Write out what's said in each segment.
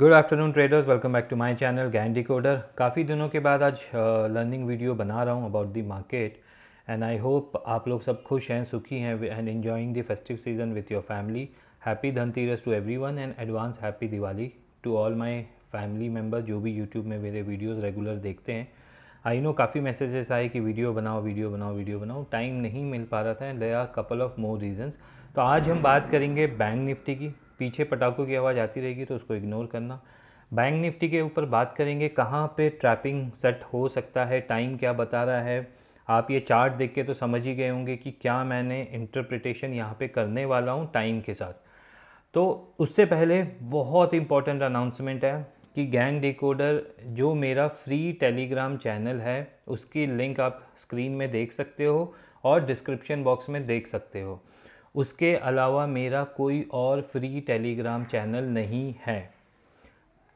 Good afternoon traders, welcome back to my channel Gyan decoder. काफ़ी दिनों के बाद आज लर्निंग वीडियो बना रहा हूँ about the market and I hope आप लोग सब खुश हैं, सुखी हैं and enjoying the festive season with your family. Happy Dhanteras to everyone and advance happy Diwali to all my family members जो भी यूट्यूब में मेरे वीडियोज़ रेगुलर देखते हैं। आई नो काफ़ी मैसेजेस आए कि वीडियो बनाओ वीडियो बनाओ वीडियो बनाओ, टाइम नहीं मिल पा रहा था and there are couple of more reasons. तो आज हम बात करेंगे बैंक निफ्टी की। पीछे पटाखों की आवाज़ आती रहेगी तो उसको इग्नोर करना। बैंक निफ्टी के ऊपर बात करेंगे कहाँ पे ट्रैपिंग सेट हो सकता है, टाइम क्या बता रहा है। आप ये चार्ट देख के तो समझ ही गए होंगे कि क्या मैंने इंटरप्रिटेशन यहाँ पे करने वाला हूँ टाइम के साथ। तो उससे पहले बहुत इंपॉर्टेंट अनाउंसमेंट है कि गैंग डिकोडर जो मेरा फ्री टेलीग्राम चैनल है उसकी लिंक आप स्क्रीन में देख सकते हो और डिस्क्रिप्शन बॉक्स में देख सकते हो। उसके अलावा मेरा कोई और फ्री टेलीग्राम चैनल नहीं है।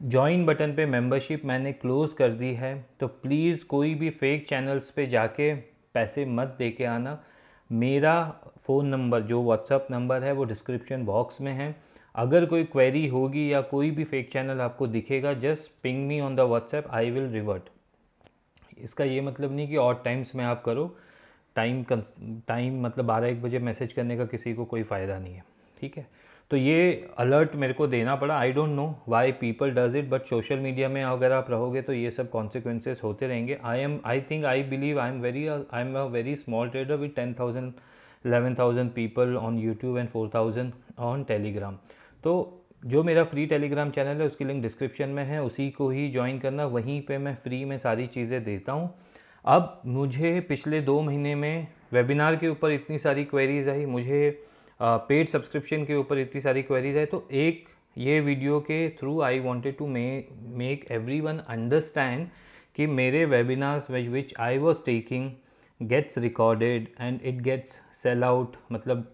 जॉइन बटन पे मेंबरशिप मैंने क्लोज़ कर दी है, तो प्लीज़ कोई भी फेक चैनल्स पे जाके पैसे मत दे के आना। मेरा फ़ोन नंबर जो व्हाट्सअप नंबर है वो डिस्क्रिप्शन बॉक्स में है। अगर कोई क्वेरी होगी या कोई भी फेक चैनल आपको दिखेगा, just ping me on the WhatsApp, I will revert. इसका ये मतलब नहीं कि और टाइम्स में आप करो। टाइम मतलब 12-1 बजे मैसेज करने का किसी को कोई फ़ायदा नहीं है, ठीक है। तो ये अलर्ट मेरे को देना पड़ा। I don't know why people does it, but social media में अगर आप रहोगे तो ये सब कॉन्सिक्वेंसेस होते रहेंगे। I believe I am a very small trader with 10,000 11,000 people on YouTube and 4,000 on Telegram. तो जो मेरा फ्री टेलीग्राम चैनल है उसकी लिंक डिस्क्रिप्शन में है, उसी को ही ज्वाइन करना। वहीं पे मैं फ्री में सारी चीज़ें देता हूँ। अब मुझे पिछले 2 महीने में वेबिनार के ऊपर इतनी सारी क्वेरीज आई, मुझे पेड सब्सक्रिप्शन के ऊपर इतनी सारी क्वेरीज आई, तो एक ये वीडियो के through I wanted to make everyone understand कि मेरे webinars which I was taking gets recorded and it gets sell out. मतलब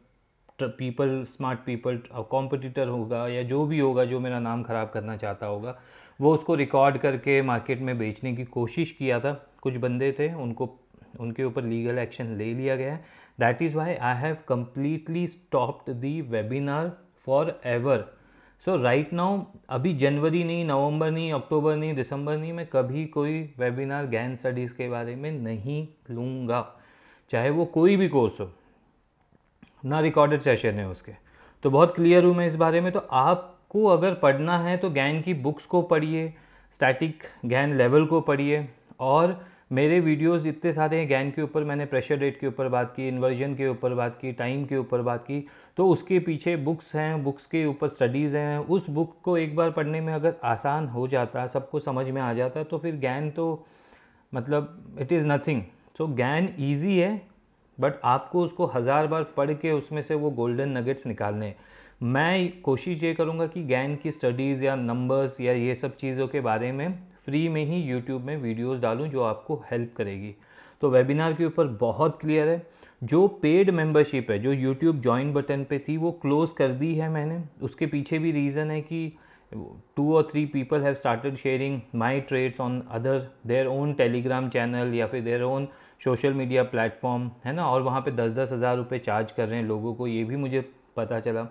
पीपल, स्मार्ट पीपल, कॉम्पिटिटर होगा या जो भी होगा जो मेरा नाम ख़राब करना चाहता होगा, वो उसको रिकॉर्ड करके मार्केट में बेचने की कोशिश किया था। कुछ बंदे थे, उनके ऊपर लीगल एक्शन ले लिया गया है। That is why I have completely stopped the webinar for ever. So right now, अभी जनवरी नहीं, नवंबर नहीं, अक्टूबर नहीं, दिसंबर नहीं, मैं कभी कोई वेबिनार गैन स्टडीज़ के बारे में नहीं लूँगा, चाहे वो कोई भी कोर्स हो, ना रिकॉर्डेड सेशन है उसके। तो बहुत क्लियर हूँ मैं इस बारे में। तो आपको अगर पढ़ना है तो गैन की बुक्स को पढ़िए, स्टैटिक गैन लेवल को पढ़िए, और मेरे वीडियोस इतने सारे हैं गैन के ऊपर। मैंने प्रेशर रेट के ऊपर बात की, इन्वर्जन के ऊपर बात की, टाइम के ऊपर बात की, तो उसके पीछे बुक्स हैं, बुक्स के ऊपर स्टडीज़ हैं। उस बुक को एक बार पढ़ने में अगर आसान हो जाता, सबको समझ में आ जाता, तो फिर गैन तो मतलब it is nothing. So Gyan easy है, बट आपको उसको 1000 बार पढ़ के उसमें से वो गोल्डन नगेट्स निकालने हैं। मैं कोशिश ये करूँगा कि गैन की स्टडीज़ या नंबर्स या ये सब चीज़ों के बारे में फ्री में ही यूट्यूब में वीडियोस डालूं जो आपको हेल्प करेगी। तो वेबिनार के ऊपर बहुत क्लियर है। जो पेड मेंबरशिप है, जो यूट्यूब ज्वाइन बटन पे थी, वो क्लोज़ कर दी है मैंने। उसके पीछे भी रीज़न है कि 2 or 3 people have started sharing my trades on other their own Telegram channel या फिर their own social media platform, है ना, और वहाँ पे 10-10 हज़ार रुपये चार्ज कर रहे हैं लोगों को। ये भी मुझे पता चला।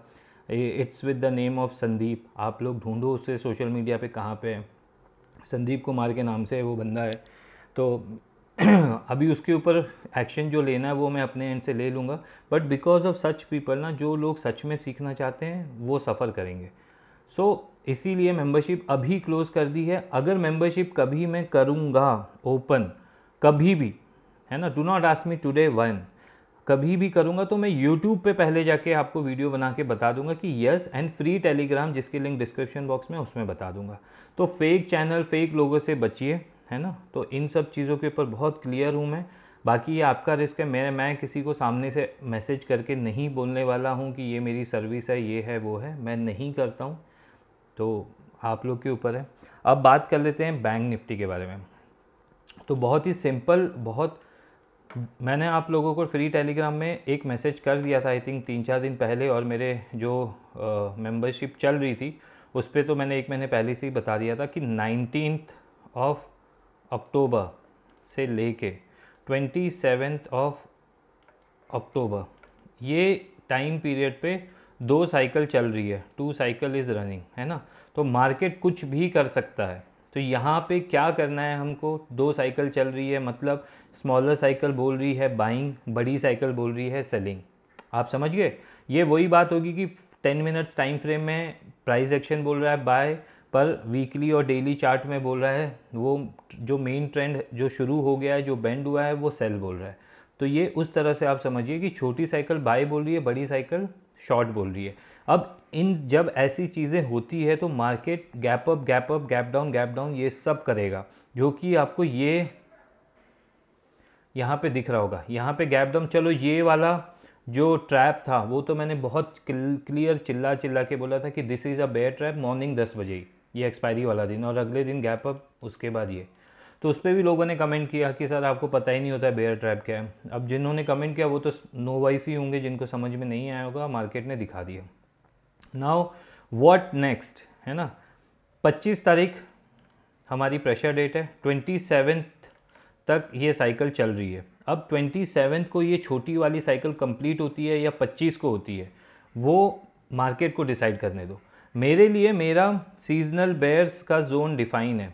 It's with the name of Sandeep. आप लोग ढूंढो उससे सोशल मीडिया पे कहाँ पे है। संदीप कुमार के नाम से वो बंदा है। तो अभी उसके ऊपर एक्शन जो लेना है वो मैं अपने एंड से ले लूँगा, but because of such people ना, जो लोग सच में सीखना चाहते हैं वो सफ़र करेंगे। सो इसीलिए मेंबरशिप अभी क्लोज़ कर दी है। अगर मेंबरशिप कभी मैं करूँगा ओपन, कभी भी, है ना, do not ask me today one, कभी भी करूँगा तो मैं यूट्यूब पे पहले जाके आपको वीडियो बना के बता दूंगा कि यस, एंड फ्री टेलीग्राम जिसकी लिंक डिस्क्रिप्शन बॉक्स में उसमें बता दूंगा। तो फेक चैनल, फेक लोगों से बचिए, है ना। तो इन सब चीज़ों के ऊपर बहुत क्लियर हूँ मैं। बाकी ये आपका रिस्क है। मैं किसी को सामने से मैसेज करके नहीं बोलने वाला हूँ कि ये मेरी सर्विस है, ये है, वो है, मैं नहीं करता हूँ। तो आप लोग के ऊपर है। अब बात कर लेते हैं बैंक निफ्टी के बारे में। तो बहुत ही सिंपल, बहुत, मैंने आप लोगों को फ्री टेलीग्राम में एक मैसेज कर दिया था आई थिंक 3-4 दिन पहले, और मेरे जो मेंबरशिप चल रही थी उस पर तो मैंने 1 महीने पहले से ही बता दिया था कि 19th ऑफ अक्टूबर से लेके 27th ऑफ अक्टूबर, ये टाइम पीरियड पे 2 साइकिल चल रही है, 2 साइकिल इज़ रनिंग, है ना। तो मार्केट कुछ भी कर सकता है। तो यहाँ पे क्या करना है हमको, 2 साइकिल चल रही है मतलब स्मॉलर साइकिल बोल रही है बाइंग, बड़ी साइकिल बोल रही है सेलिंग। आप समझ गए। ये वही बात होगी कि 10 मिनट्स टाइम फ्रेम में प्राइस एक्शन बोल रहा है बाय, पर वीकली और डेली चार्ट में बोल रहा है वो जो मेन ट्रेंड जो शुरू हो गया है, जो बेंड हुआ है, वो सेल बोल रहा है। तो ये उस तरह से आप समझिए कि छोटी साइकिल बाय बोल रही है, बड़ी साइकिल शॉर्ट बोल रही है। अब इन जब ऐसी चीज़ें होती है तो market gap up gap up, gap down ये सब करेगा, जो कि आपको ये यहाँ पे दिख रहा होगा। यहाँ पे गैप डाउन, चलो ये वाला जो ट्रैप था वो तो मैंने बहुत क्लियर चिल्ला चिल्ला के बोला था कि this is a bear trap, morning 10 बजे ही, ये एक्सपायरी वाला दिन, और अगले दिन गैप अप, उसके बाद ये। तो उस पर भी लोगों ने कमेंट किया कि सर आपको पता ही नहीं होता है बेयर ट्रैप क्या है। अब जिन्होंने कमेंट किया वो तो नोवाइस ही होंगे, जिनको समझ में नहीं आया होगा, मार्केट ने दिखा दिया। नाउ व्हाट नेक्स्ट, है ना। 25 तारीख हमारी प्रेशर डेट है, 27 तक ये साइकिल चल रही है। अब 27 को ये छोटी वाली साइकिल कंप्लीट होती है या 25 को होती है, वो मार्केट को डिसाइड करने दो। मेरे लिए मेरा सीजनल बेयर्स का जोन डिफाइन है।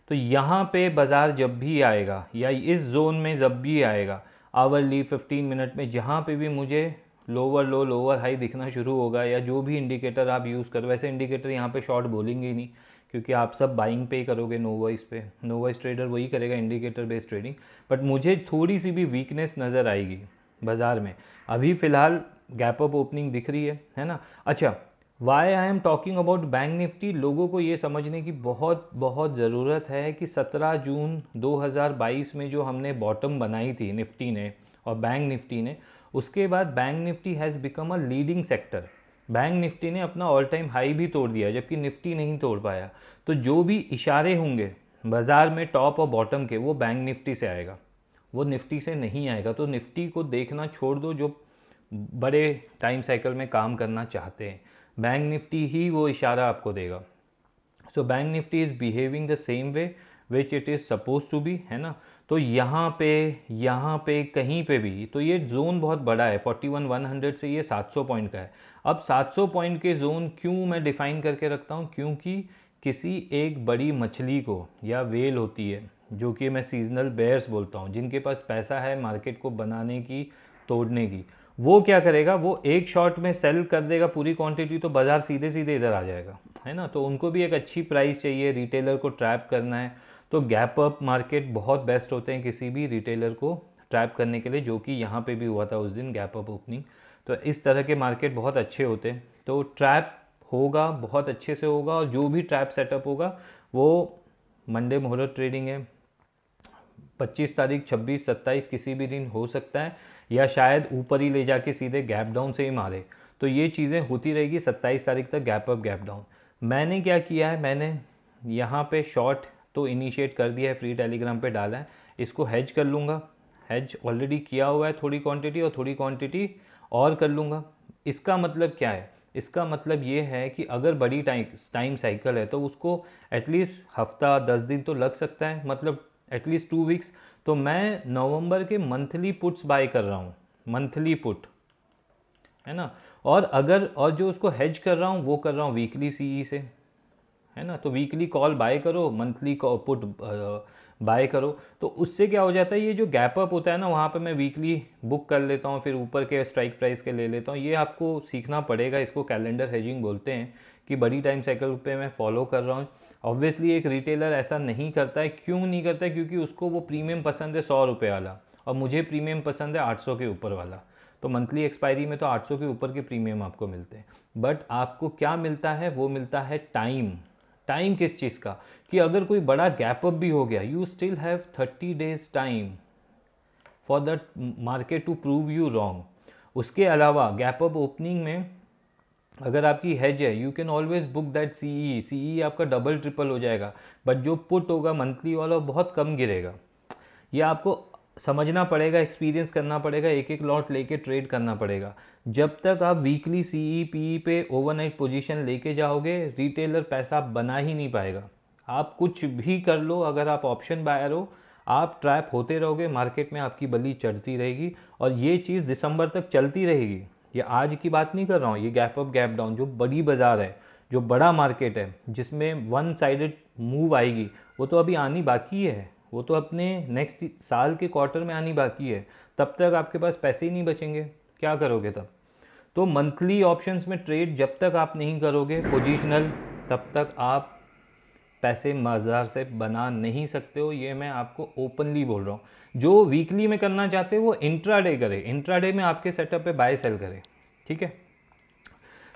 तो यहाँ पे बाज़ार जब भी आएगा या इस जोन में जब भी आएगा, आवरली 15 मिनट में जहाँ पे भी मुझे लोअर लो लोअर हाई दिखना शुरू होगा, या जो भी इंडिकेटर आप यूज़ करो, वैसे इंडिकेटर यहाँ पे शॉर्ट बोलेंगे ही नहीं क्योंकि आप सब बाइंग पे ही करोगे, नो वॉइस पे, नो वॉइस ट्रेडर वही करेगा इंडिकेटर बेस्ड ट्रेडिंग। बट मुझे थोड़ी सी भी वीकनेस नज़र आएगी बाज़ार में। अभी फ़िलहाल गैप अप ओपनिंग दिख रही है ना। अच्छा, why I am talking about Bank Nifty, लोगों को ये समझने की बहुत बहुत ज़रूरत है कि 17 जून 2022 में जो हमने बॉटम बनाई थी निफ्टी ने और बैंक निफ्टी ने, उसके बाद bank Nifty has become a leading sector. Bank Nifty ने अपना ऑल टाइम हाई भी तोड़ दिया जबकि निफ्टी नहीं तोड़ पाया। तो जो भी इशारे होंगे बाज़ार में टॉप और बॉटम के, वो बैंक निफ्टी से आएगा, वो निफ्टी से नहीं आएगा। तो निफ्टी को देखना छोड़ दो जो बड़े टाइम साइकिल में काम करना चाहते हैं, बैंक निफ्टी ही वो इशारा आपको देगा। So Bank Nifty is behaving the same way which it is suppose to be, है ना। तो यहाँ पे कहीं पे भी, तो ये जोन बहुत बड़ा है, 41,100 से ये 700 पॉइंट का है। अब 700 पॉइंट के जोन क्यों मैं डिफाइन करके रखता हूँ, क्योंकि किसी एक बड़ी मछली को या वेल होती है जो कि मैं सीजनल बेयर्स बोलता हूँ, जिनके पास पैसा है मार्केट को बनाने की, तोड़ने की, वो क्या करेगा, वो एक शॉट में सेल कर देगा पूरी क्वांटिटी, तो बाज़ार सीधे सीधे इधर आ जाएगा, है ना। तो उनको भी एक अच्छी प्राइस चाहिए, रिटेलर को ट्रैप करना है। तो गैप अप मार्केट बहुत बेस्ट होते हैं किसी भी रिटेलर को ट्रैप करने के लिए, जो कि यहाँ पे भी हुआ था उस दिन गैप अप ओपनिंग। तो इस तरह के मार्केट बहुत अच्छे होते हैं। तो ट्रैप होगा, बहुत अच्छे से होगा, और जो भी ट्रैप सेटअप होगा वो मंडे मुहूर्त ट्रेडिंग है, 25 तारीख, 26, 27 किसी भी दिन हो सकता है, या शायद ऊपर ही ले जाके सीधे गैप डाउन से ही मारे। तो ये चीज़ें होती रहेगी 27 तारीख तक, गैप अप गैप डाउन। मैंने क्या किया है, मैंने यहाँ पे शॉर्ट तो इनिशिएट कर दिया है, फ्री टेलीग्राम पे डाला है, इसको हेज कर लूँगा। हेज ऑलरेडी किया हुआ है थोड़ी क्वांटिटी, और थोड़ी क्वांटिटी और कर लूँगा। इसका मतलब क्या है, इसका मतलब ये है कि अगर बड़ी टाइम साइकिल है तो उसको एटलीस्ट हफ्ता 10 दिन तो लग सकता है, मतलब एटलीस्ट 2 वीक्स। तो मैं नवंबर के मंथली पुट्स बाय कर रहा हूँ, मंथली पुट, है ना। और जो उसको हेज कर रहा हूँ वो कर रहा हूँ वीकली सीई से, है ना। तो वीकली कॉल बाय करो, मंथली पुट बाय करो। तो उससे क्या हो जाता है, ये जो गैप अप होता है ना, वहाँ पे मैं वीकली बुक कर लेता हूँ, फिर ऊपर के स्ट्राइक प्राइस के ले लेता हूँ। ये आपको सीखना पड़ेगा, इसको कैलेंडर हेजिंग बोलते हैं, कि बड़ी टाइम साइकिल पे मैं फॉलो कर रहा हूँ। ऑब्वियसली एक रिटेलर ऐसा नहीं करता है, क्यों नहीं करता है, क्योंकि उसको वो प्रीमियम पसंद है 100 रुपये वाला, और मुझे प्रीमियम पसंद है 800 के ऊपर वाला। तो मंथली एक्सपायरी में तो 800 के ऊपर के प्रीमियम आपको मिलते हैं। बट आपको क्या मिलता है, वो मिलता है टाइम। टाइम किस चीज़ का, कि अगर कोई बड़ा गैप अप भी हो गया, you still have 30 days time for the market to prove you wrong. उसके अलावा गैप अप ओपनिंग में अगर आपकी हेज है, you can always book that CE आपका डबल ट्रिपल हो जाएगा। बट जो पुट होगा मंथली वाला, बहुत कम गिरेगा। ये आपको समझना पड़ेगा, एक्सपीरियंस करना पड़ेगा, एक एक लॉट लेके ट्रेड करना पड़ेगा। जब तक आप वीकली सीई पी पे ओवरनाइट पोजीशन लेके जाओगे, रिटेलर पैसा बना ही नहीं पाएगा। आप कुछ भी कर लो, अगर आप ऑप्शन बायर हो, आप ट्रैप होते रहोगे, मार्केट में आपकी बली चढ़ती रहेगी, और ये चीज़ दिसंबर तक चलती रहेगी। ये आज की बात नहीं कर रहा हूँ, ये गैप अप गैप डाउन जो बड़ी बाज़ार है, जो बड़ा मार्केट है, जिसमें वन साइडेड मूव आएगी, वो तो अभी आनी बाकी है, वो तो अपने नेक्स्ट साल के क्वार्टर में आनी बाकी है। तब तक आपके पास पैसे ही नहीं बचेंगे, क्या करोगे तब? तो मंथली ऑप्शंस में ट्रेड जब तक आप नहीं करोगे पोजिशनल, तब तक आप पैसे बाजार से बना नहीं सकते हो। ये मैं आपको ओपनली बोल रहा हूँ। जो वीकली में करना चाहते हो वो इंट्राडे करे, इंट्राडे में आपके सेटअप पे बाय सेल करे, ठीक है।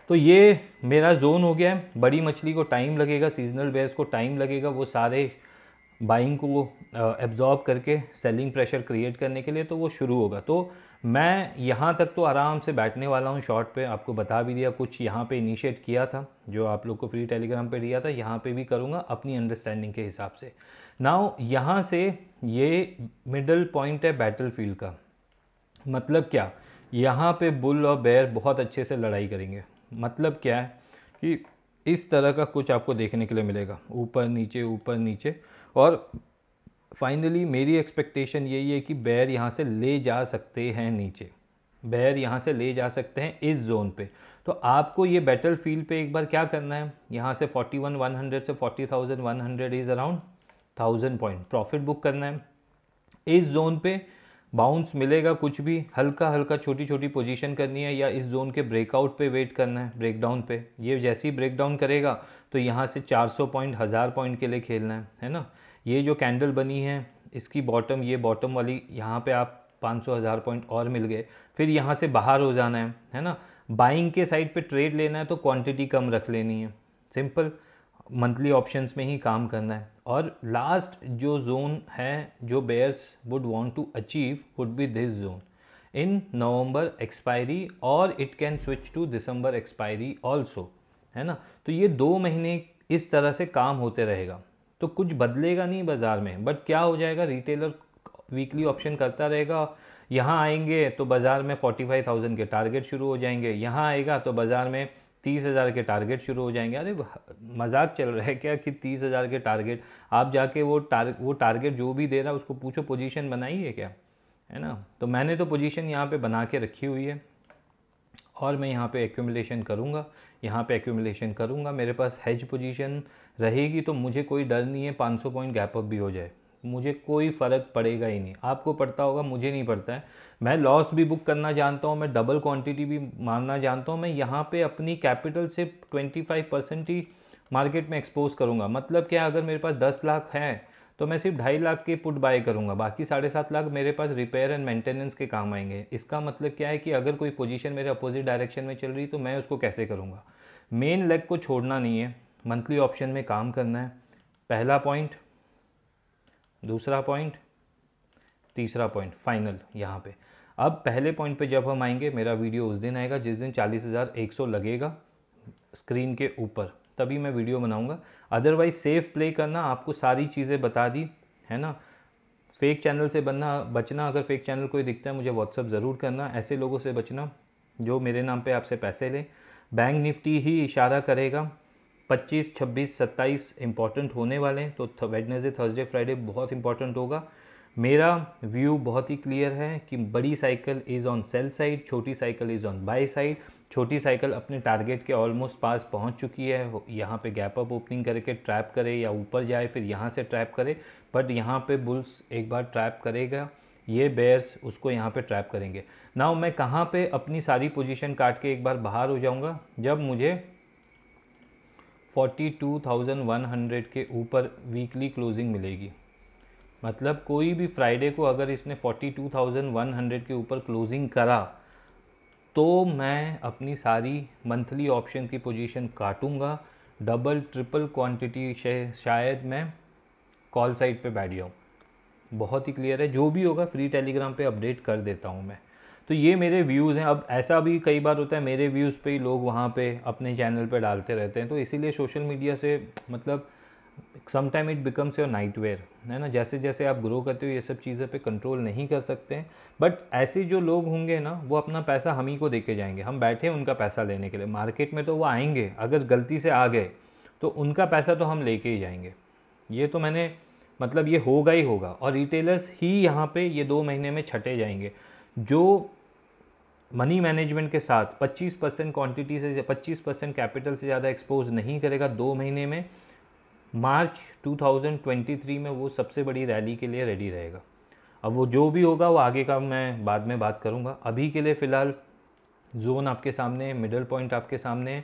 तो ये मेरा जोन हो गया है। बड़ी मछली को टाइम लगेगा, सीजनल बेयर्स को टाइम लगेगा, वो सारे बाइंग को एब्जॉर्ब करके सेलिंग प्रेशर क्रिएट करने के लिए, तो वो शुरू होगा। तो मैं यहाँ तक तो आराम से बैठने वाला हूँ शॉर्ट पे, आपको बता भी दिया, कुछ यहाँ पे इनिशिएट किया था जो आप लोग को फ्री टेलीग्राम पे दिया था, यहाँ पे भी करूँगा अपनी अंडरस्टैंडिंग के हिसाब से। नाउ यहाँ से ये मिडल पॉइंट है बैटलफील्ड का। मतलब क्या, यहाँ पे बुल और बेयर बहुत अच्छे से लड़ाई करेंगे। मतलब क्या है कि इस तरह का कुछ आपको देखने के लिए मिलेगा, ऊपर नीचे ऊपर नीचे, और फाइनली मेरी एक्सपेक्टेशन यही है कि बेयर यहाँ से ले जा सकते हैं नीचे, बेयर यहाँ से ले जा सकते हैं इस जोन पे। तो आपको ये बैटल फील्ड पे एक बार क्या करना है, यहाँ से 41,100 से 40,100 is around 1000 point profit book करना है। इस जोन पे बाउंस मिलेगा, कुछ भी हल्का हल्का छोटी छोटी पोजीशन करनी है, या इस जोन के ब्रेकआउट पे वेट करना है, ब्रेकडाउन पे। ये जैसे ही ब्रेकडाउन करेगा तो यहाँ से 400 पॉइंट 1000 पॉइंट के लिए खेलना है ना। ये जो कैंडल बनी है इसकी बॉटम, ये बॉटम वाली, यहाँ पे आप 500 1000 पॉइंट और मिल गए, फिर यहाँ से बाहर हो जाना है ना। बाइंग के साइड पे ट्रेड लेना है तो क्वांटिटी कम रख लेनी है, सिंपल, मंथली ऑप्शंस में ही काम करना है। और लास्ट जो जोन है जो bears would want to achieve would be this zone in November expiry, और it can switch to December expiry also, है ना। तो ये 2 महीने इस तरह से काम होते रहेगा, तो कुछ बदलेगा नहीं बाज़ार में, बट क्या हो जाएगा, रिटेलर वीकली ऑप्शन करता रहेगा। यहाँ आएंगे तो बाज़ार में 45,000 के टारगेट शुरू हो जाएंगे, यहाँ आएगा तो बाज़ार में 30,000 के टारगेट शुरू हो जाएंगे। अरे मजाक चल रहा है क्या कि 30,000 के टारगेट? आप जाके वो टारगेट जो भी दे रहा है उसको पूछो पोजीशन बनाई है क्या, है ना। तो मैंने तो पोजीशन यहाँ पे बना के रखी हुई है, और मैं यहाँ पे एक्यूमुलेशन करूँगा, यहाँ पे एक्यूमुलेशन करूँगा। मेरे पास हेज पोजीशन रहेगी तो मुझे कोई डर नहीं है 500 पॉइंट गैप अप भी हो जाए, मुझे कोई फ़र्क पड़ेगा ही नहीं। आपको पड़ता होगा, मुझे नहीं पड़ता है। मैं लॉस भी बुक करना जानता हूँ, मैं डबल क्वांटिटी भी मारना जानता हूँ। मैं यहाँ पे अपनी कैपिटल से 25% ही मार्केट में एक्सपोज करूँगा। मतलब क्या, अगर मेरे पास 10 लाख है तो मैं सिर्फ 2.5 लाख के पुट बाय करूँगा, बाकी 7.5 लाख मेरे पास रिपेयर एंड मेंटेनेंस के काम आएंगे। इसका मतलब क्या है कि अगर कोई पोजीशन मेरे अपोजिट डायरेक्शन में चल रही तो मैं उसको कैसे करूँगा। मेन लेग को छोड़ना नहीं है, मंथली ऑप्शन में काम करना है। पहला पॉइंट, दूसरा पॉइंट, तीसरा पॉइंट, फाइनल यहाँ पे। अब पहले पॉइंट पे जब हम आएंगे, मेरा वीडियो उस दिन आएगा जिस दिन 40,100 लगेगा स्क्रीन के ऊपर, तभी मैं वीडियो बनाऊंगा। अदरवाइज सेफ प्ले करना, आपको सारी चीज़ें बता दी, है ना। फेक चैनल से बचना, अगर फेक चैनल कोई दिखता है मुझे व्हाट्सअप ज़रूर करना, ऐसे लोगों से बचना जो मेरे नाम पे आपसे पैसे लें। बैंक निफ्टी ही इशारा करेगा, 25, 26, 27 इंपॉर्टेंट होने वाले हैं, तो वेडनेसडे थर्सडे फ्राइडे बहुत इंपॉर्टेंट होगा। मेरा व्यू बहुत ही क्लियर है कि बड़ी cycle is on sell side, छोटी cycle is on buy side. छोटी साइकिल अपने टारगेट के ऑलमोस्ट पास पहुंच चुकी है, यहाँ पे गैप अप ओपनिंग करके ट्रैप करे या ऊपर जाए फिर यहाँ से ट्रैप करे, बट यहाँ पे बुल्स एक बार ट्रैप करेगा, ये बेयर्स उसको यहाँ पे ट्रैप करेंगे। नाउ मैं कहाँ पे अपनी सारी पोजीशन काट के एक बार बाहर हो जाऊँगा, जब मुझे 42,100 के ऊपर वीकली क्लोजिंग मिलेगी। मतलब कोई भी फ्राइडे को अगर इसने 42,100 के ऊपर क्लोजिंग करा तो मैं अपनी सारी मंथली ऑप्शन की पोजीशन काटूंगा, डबल ट्रिपल क्वांटिटी शायद मैं कॉल साइड पे बैठ जाऊँ। बहुत ही क्लियर है, जो भी होगा फ्री टेलीग्राम पे अपडेट कर देता हूँ मैं। तो ये मेरे व्यूज़ हैं। अब ऐसा भी कई बार होता है मेरे व्यूज़ पे ही लोग वहाँ पे अपने चैनल पे डालते रहते हैं, तो इसीलिए सोशल मीडिया से मतलब some time it becomes your nightmare, है ना। जैसे जैसे आप ग्रो करते हो ये सब चीज़ें पे कंट्रोल नहीं कर सकते हैं, बट ऐसे जो लोग होंगे ना वो अपना पैसा हम ही को दे के जाएंगे। हम बैठे हैं उनका पैसा लेने के लिए मार्केट में, तो वो आएंगे, अगर गलती से आ गए तो उनका पैसा तो हम लेके ही जाएंगे। ये तो मैंने मतलब ये होगा ही होगा, और रिटेलर्स ही यहाँ पे ये 2 महीने में छटे जाएंगे। जो मनी मैनेजमेंट के साथ 25% क्वांटिटी से 25% कैपिटल से ज़्यादा एक्सपोज नहीं करेगा 2 महीने में, मार्च 2023 में वो सबसे बड़ी रैली के लिए रेडी रहेगा। अब वो जो भी होगा वो आगे का मैं बाद में बात करूँगा। अभी के लिए फ़िलहाल जोन आपके सामने, मिडल पॉइंट आपके सामने,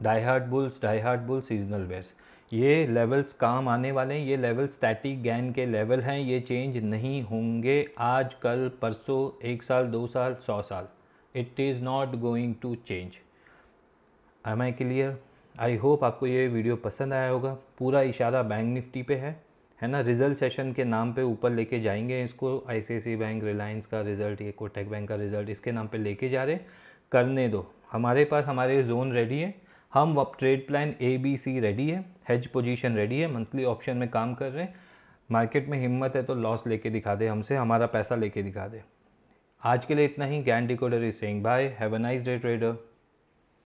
die hard bulls, seasonal bears, ये लेवल्स काम आने वाले हैं। ये लेवल स्टैटिक गैन के लेवल हैं, ये चेंज नहीं होंगे आज कल परसों, 1 साल 2 साल 100 साल। It is not going to change. Am I clear? I hope आपको ये वीडियो पसंद आया होगा। पूरा इशारा बैंक निफ्टी पे है ना। रिजल्ट सेशन के नाम पे ऊपर लेके जाएंगे इसको, ICICI बैंक, रिलायंस का रिजल्ट, ये कोटक बैंक का रिजल्ट, इसके नाम पे लेके जा रहे। करने दो, हमारे पास हमारे जोन रेडी है, हम अब ट्रेड प्लान ABC रेडी है, हेज पोजीशन रेडी है, मंथली ऑप्शन में काम कर रहे हैं। मार्केट में हिम्मत है तो लॉस लेके दिखा दे हमसे, हमारा पैसा लेके दिखा दे। आज के लिए इतना ही। Gyan decoder is saying bye, have a nice day trader.